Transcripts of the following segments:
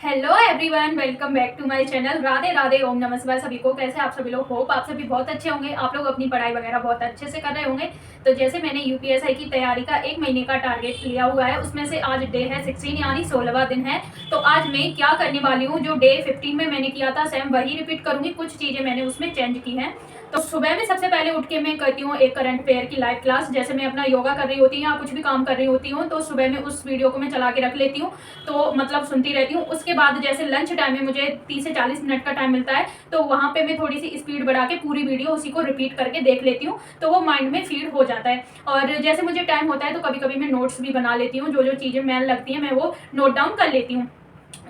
Hello everyone, welcome back to my channel. Radhe Radhe, Om नमः शिवाय। सभी को कैसे आप सभी लोग? होप आप सभी बहुत अच्छे होंगे। आप लोग अपनी पढ़ाई वगैरह बहुत अच्छे से कर रहे होंगे। तो जैसे मैंने यूपीएसआई की तैयारी का 1 महीने का टारगेट लिया हुआ है, उसमें से आज डे है 16 यानी 16वां दिन है। तो आज मैं क्या करने वाली हूँ, जो डे 15 में मैंने किया था सेम वही रिपीट करूंगी। कुछ चीज़ें मैंने उसमें चेंज की हैं। तो सुबह में सबसे पहले उठ के मैं करती हूँ एक करंट अफेयर की लाइव क्लास। जैसे मैं अपना योगा कर रही होती हूँ या कुछ भी काम कर रही होती हूँ, तो सुबह में उस वीडियो को मैं चला के रख लेती हूँ, तो मतलब सुनती रहती हूँ। उसके बाद जैसे लंच टाइम में मुझे 30 से 40 मिनट का टाइम मिलता है, तो वहाँ पे मैं थोड़ी सी स्पीड बढ़ा के पूरी वीडियो उसी को रिपीट करके देख लेती हूँ, तो वो माइंड में फीड हो जाता है। और जैसे मुझे टाइम होता है तो कभी कभी मैं नोट्स भी बना लेती हूँ, जो जो चीज़ें मैन लगती हैं मैं वो नोट डाउन कर लेती हूँ।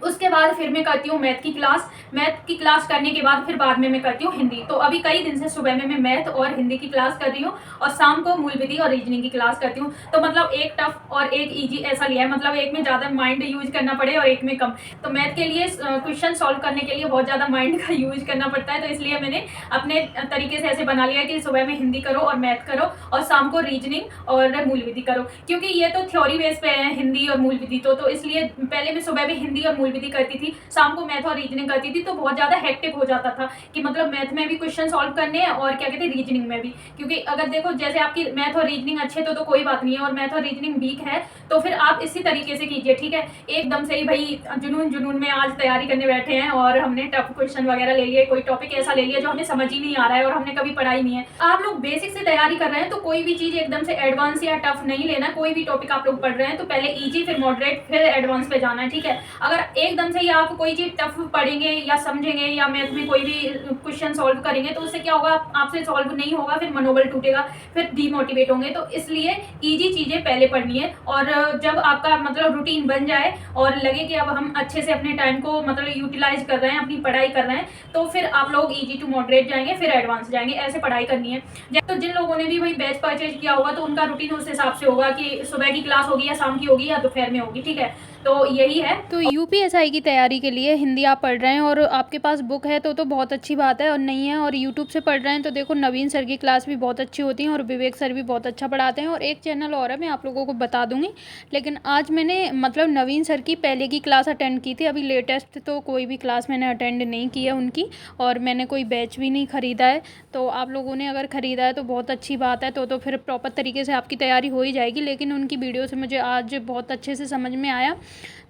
उसके बाद फिर मैं करती हूँ मैथ की क्लास। मैथ की क्लास करने के बाद फिर बाद में मैं करती हूँ हिंदी। तो अभी कई दिन से सुबह में मैं मैथ और हिंदी की क्लास कर रही हूँ, और शाम को मूल विधि और रीजनिंग की क्लास करती हूँ। तो मतलब एक टफ और एक इजी ऐसा लिया है, मतलब एक में ज़्यादा माइंड यूज करना पड़े और एक में कम। तो मैथ के लिए क्वेश्चन सॉल्व करने के लिए बहुत ज़्यादा माइंड का यूज करना पड़ता है, तो इसलिए मैंने अपने तरीके से ऐसे बना लिया कि सुबह में हिंदी करो और मैथ करो, और शाम को रीजनिंग और मूल विधि करो। क्योंकि ये तो थ्योरी बेस पे है, हिंदी और मूल विधि, तो इसलिए पहले मैं सुबह में हिंदी और मूल विधि करती थी, शाम को मैथ और रीजनिंग करती थी। तो बहुत ज़्यादा हेक्टिक हो जाता था कि मतलब मैथ में भी क्वेश्चन सॉल्व करने हैं और क्या कहते हैं रीजनिंग में भी। क्योंकि अगर देखो जैसे आपकी मैथ और रीजनिंग अच्छे तो कोई बात नहीं है, और मैथ और रीजनिंग वीक है तो फिर आप इसी तरीके से कीजिए, ठीक है। एकदम से ही भाई जुनून जुनून में आज तैयारी करने बैठे हैं और हमने टफ क्वेश्चन वगैरह ले लिए, कोई टॉपिक ऐसा ले लिया जो हमें समझ ही नहीं आ रहा है और हमने कभी पढ़ाई नहीं है। आप लोग बेसिक से तैयारी कर रहे हैं तो कोई भी चीज़ एकदम से एडवांस या टफ नहीं लेना। कोई भी टॉपिक आप लोग पढ़ रहे हैं तो पहले ईजी फिर मॉडरेट फिर एडवांस पे जाना है, ठीक है। अगर एकदम से ही आप कोई चीज़ टफ पढ़ेंगे या समझेंगे या मैथ में कोई भी क्वेश्चन सॉल्व करेंगे तो उससे क्या होगा, आपसे सॉल्व नहीं होगा, फिर मनोबल टूटेगा, फिर डीमोटिवेट होंगे। तो इसलिए ईजी चीज़ें पहले पढ़नी है, और जब आपका मतलब रूटीन बन जाए और लगे कि अब हम अच्छे से अपने टाइम को मतलब यूटिलाइज कर रहे हैं, अपनी पढ़ाई कर रहे हैं, तो फिर आप लोग ईजी टू मॉडरेट जाएंगे, फिर एडवांस जाएंगे। ऐसे पढ़ाई करनी है। तो जिन लोगों ने भी वही बैच परचेज किया होगा तो उनका रूटीन उस हिसाब से होगा कि सुबह की क्लास होगी या शाम की होगी या दोपहर में होगी, ठीक है। तो यही है। तो यूपीएसआई की तैयारी के लिए हिंदी आप पढ़ रहे हैं और आपके पास बुक है तो बहुत अच्छी बात है, और नहीं है और यूट्यूब से पढ़ रहे हैं तो देखो नवीन सर की क्लास भी बहुत अच्छी होती है और विवेक सर भी बहुत अच्छा पढ़ाते हैं, और एक चैनल और है मैं आप लोगों को बता दूंगी। लेकिन आज मैंने मतलब नवीन सर की पहले की क्लास अटेंड की थी, अभी लेटेस्ट तो कोई भी क्लास मैंने अटेंड नहीं की है उनकी, और मैंने कोई बैच भी नहीं ख़रीदा है। तो आप लोगों ने अगर ख़रीदा है तो बहुत अच्छी बात है, तो फिर प्रॉपर तरीके से आपकी तैयारी हो ही जाएगी। लेकिन उनकी वीडियो से मुझे आज बहुत अच्छे से समझ में आया।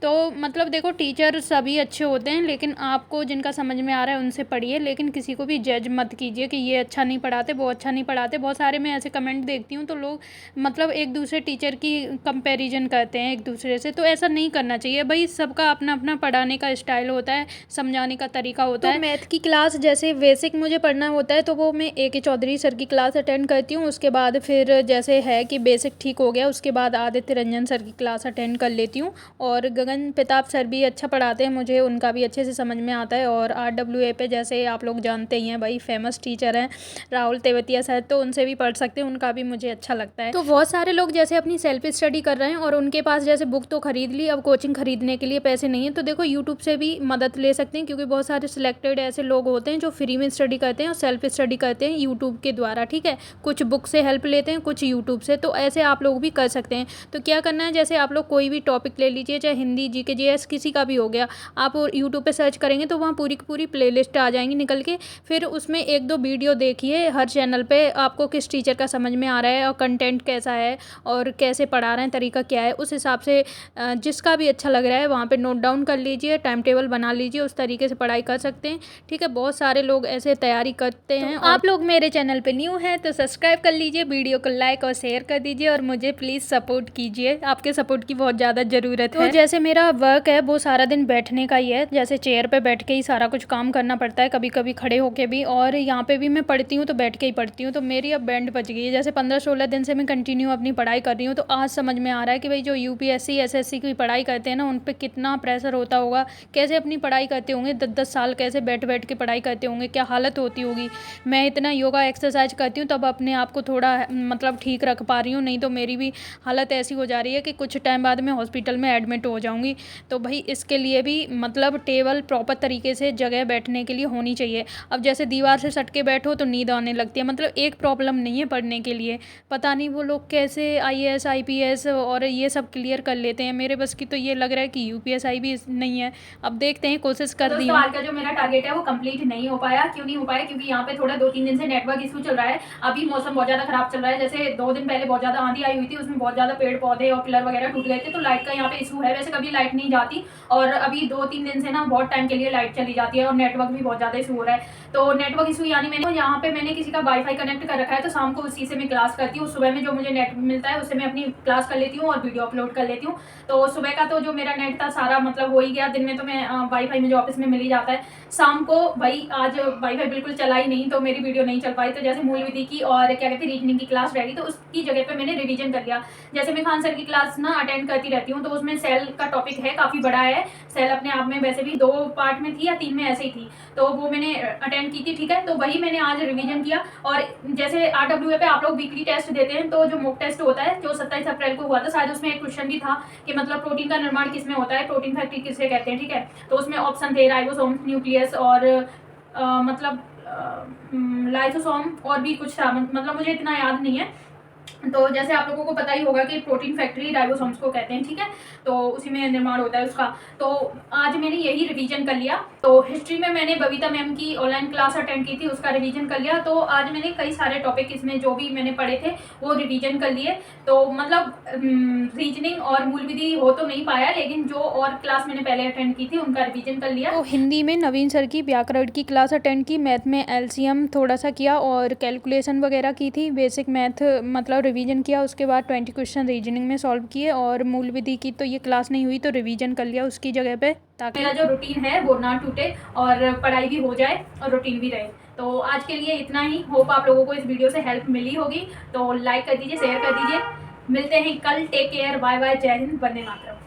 तो मतलब देखो टीचर सभी अच्छे होते हैं, लेकिन आपको जिनका समझ में आ रहा है उनसे पढ़िए, लेकिन किसी को भी जज मत कीजिए कि ये अच्छा नहीं पढ़ाते वो अच्छा नहीं पढ़ाते। बहुत सारे मैं ऐसे कमेंट देखती हूँ तो लोग मतलब एक दूसरे टीचर की कंपैरिजन करते हैं एक दूसरे से, तो ऐसा नहीं करना चाहिए भाई। सबका अपना अपना पढ़ाने का स्टाइल होता है, समझाने का तरीका होता है। मैथ की क्लास जैसे बेसिक मुझे पढ़ना होता है तो वो मैं AK चौधरी सर की क्लास अटेंड करती हूँ। उसके बाद फिर जैसे है कि बेसिक ठीक हो गया, उसके बाद आदित्य रंजन सर की क्लास अटेंड कर लेती हूँ। और गगन प्रताप सर भी अच्छा पढ़ाते हैं, मुझे उनका भी अच्छे से समझ में आता है। और RWA पे जैसे आप लोग जानते ही हैं भाई, फेमस टीचर हैं राहुल तेवतिया सर, तो उनसे भी पढ़ सकते हैं, उनका भी मुझे अच्छा लगता है। तो बहुत सारे लोग जैसे अपनी सेल्फ स्टडी कर रहे हैं और उनके पास जैसे बुक तो खरीद ली, अब कोचिंग खरीदने के लिए पैसे नहीं है, तो देखो यूट्यूब से भी मदद ले सकते हैं, क्योंकि बहुत सारे सिलेक्टेड ऐसे लोग होते हैं जो फ्री में स्टडी करते हैं और सेल्फ स्टडी करते हैं यूट्यूब के द्वारा, ठीक है। कुछ बुक से हेल्प लेते हैं, कुछ यूट्यूब से, तो ऐसे आप लोग भी कर सकते हैं। तो क्या करना है, जैसे आप लोग कोई भी टॉपिक ले लीजिए, चाहे हिंदी GK GS किसी का भी हो गया, आप यूट्यूब पे सर्च करेंगे तो वहाँ पूरी की पूरी प्लेलिस्ट आ जाएंगी निकल के। फिर उसमें एक दो वीडियो देखिए हर चैनल पे, आपको किस टीचर का समझ में आ रहा है और कंटेंट कैसा है और कैसे पढ़ा रहे हैं, तरीका क्या है, उस हिसाब से जिसका भी अच्छा लग रहा है वहाँ पे नोट डाउन कर लीजिए, टाइम टेबल बना लीजिए, उस तरीके से पढ़ाई कर सकते हैं, ठीक है। बहुत सारे लोग ऐसे तैयारी करते हैं। तो आप लोग मेरे चैनल पे न्यू हैं तो सब्सक्राइब कर लीजिए, वीडियो को लाइक और शेयर कर दीजिए, और मुझे प्लीज़ सपोर्ट कीजिए, आपके सपोर्ट की बहुत ज़्यादा ज़रूरत है। तो जैसे मेरा वर्क है वो सारा दिन बैठने का ही है, जैसे चेयर पे बैठ के ही सारा कुछ काम करना पड़ता है, कभी कभी खड़े होके भी, और यहाँ पे भी मैं पढ़ती हूँ तो बैठ के ही पढ़ती हूँ। तो मेरी अब बैंड बज गई है, जैसे 15-16 दिन से मैं कंटिन्यू अपनी पढ़ाई कर रही हूँ, तो आज समझ में आ रहा है कि भाई जो UPSC SSC की पढ़ाई करते हैं ना, उन पर कितना प्रेशर होता होगा, कैसे अपनी पढ़ाई करते होंगे, 10-10 साल कैसे बैठ बैठ के पढ़ाई करते होंगे, क्या हालत होती होगी। मैं इतना योगा एक्सरसाइज करती हूँ तब अपने आप को थोड़ा मतलब ठीक रख पा रही हूँ, नहीं तो मेरी भी हालत ऐसी हो जा रही है कि कुछ टाइम बाद मैं हॉस्पिटल में एडमिट वॉमिट हो जाऊँगी। तो भाई इसके लिए भी मतलब टेबल प्रॉपर तरीके से जगह बैठने के लिए होनी चाहिए। अब जैसे दीवार से सट के बैठो तो नींद आने लगती है, मतलब एक प्रॉब्लम नहीं है पढ़ने के लिए। पता नहीं वो लोग कैसे IAS IPS और ये सब क्लियर कर लेते हैं। मेरे बस की तो ये लग रहा है कि UPSI भी नहीं है। अब देखते हैं, कोशिश कर दी दोस्तों आज का जो मेरा टारगेट है वो कंप्लीट नहीं हो पाया। क्यों नहीं हो पाया? क्योंकि यहाँ पे थोड़ा 2-3 दिन से नेटवर्क इशू चल रहा है। अभी मौसम बहुत ज़्यादा खराब चल रहा है। जैसे 2 दिन पहले बहुत ज़्यादा आंधी आई हुई थी, उसमें बहुत ज़्यादा पेड़ पौधे और पिलर वगैरह टूट गए थे, तो लाइट का यहाँ पे इशू है। वैसे कभी लाइट नहीं जाती और अभी 2-3 दिन से ना बहुत टाइम के लिए लाइट चली जाती है और नेटवर्क भी बहुत ज़्यादा इशू हो रहा है। तो नेटवर्क इशू यानी यहाँ पे मैंने किसी का वाईफाई कनेक्ट कर रखा है, तो शाम को उसी से मैं क्लास करती हूँ। सुबह में जो मुझे नेट मिलता है उससे मैं अपनी क्लास कर लेती हूँ और वीडियो अपलोड कर लेती हूँ। तो सुबह का तो जो मेरा नेट था सारा मतलब हो ही गया। दिन में तो मैं वाईफाई मुझे ऑफिस में मिल ही जाता है। शाम को भाई आज वाईफाई बिल्कुल चला ही नहीं, तो मेरी वीडियो नहीं चल पाई। तो जैसे मूल विधि की और क्या कहते हैं रीजनिंग की क्लास रहेगी, तो उसकी जगह पे मैंने रिवीजन कर लिया। जैसे मैं खान सर की क्लास ना अटेंड करती रहती हूँ, तो उसमें सेल का टॉपिक है, काफ़ी बड़ा है। सेल अपने आप में वैसे भी 2 पार्ट में थी या 3 में ऐसे ही थी, तो वो मैंने अटेंड की थी। ठीक है, तो वही मैंने आज रिवीजन किया। और जैसे RWA पे आप लोग वीकली टेस्ट देते हैं, तो जो मॉक टेस्ट होता है जो 27 अप्रैल को हुआ था, शायद उसमें एक क्वेश्चन भी था कि मतलब प्रोटीन का निर्माण किसमें होता है, प्रोटीन फैक्ट्री किसे कहते हैं। ठीक है, तो उसमें ऑप्शन थे राइबोसोम, न्यूक्लियस और मतलब लाइसोसोम और भी कुछ था, मतलब मुझे इतना याद नहीं है। तो जैसे आप लोगों को पता ही होगा कि प्रोटीन फैक्ट्री राइबोसोम्स को कहते हैं। ठीक है, तो उसी में निर्माण होता है उसका। तो आज मैंने यही रिवीजन कर लिया। तो हिस्ट्री में मैंने बबीता मैम की ऑनलाइन क्लास अटेंड की थी, उसका रिवीजन कर लिया। तो आज मैंने कई सारे टॉपिक इसमें जो भी मैंने पढ़े थे वो रिवीजन कर लिए। तो मतलब रीजनिंग और मूल विधि हो तो नहीं पाया, लेकिन जो और क्लास मैंने पहले अटेंड की थी उनका रिवीजन कर लिया। तो हिंदी में नवीन सर की व्याकरण की क्लास अटेंड की, मैथ में LCM थोड़ा सा किया और कैलकुलेशन वगैरह की थी। बेसिक मैथ मतलब रिवीजन किया, उसके बाद 20 क्वेश्चन रीजनिंग में सॉल्व किए। और मूल विधि की तो ये क्लास नहीं हुई, तो रिवीजन कर लिया उसकी जगह पे, ताकि मेरा जो रूटीन है वो ना टूटे और पढ़ाई भी हो जाए और रूटीन भी रहे। तो आज के लिए इतना ही। होप आप लोगों को इस वीडियो से हेल्प मिली होगी। तो लाइक कर दीजिए, शेयर कर दीजिए। मिलते हैं कल। टेक केयर, बाय बाय, जय हिंद, वंदे मातरम।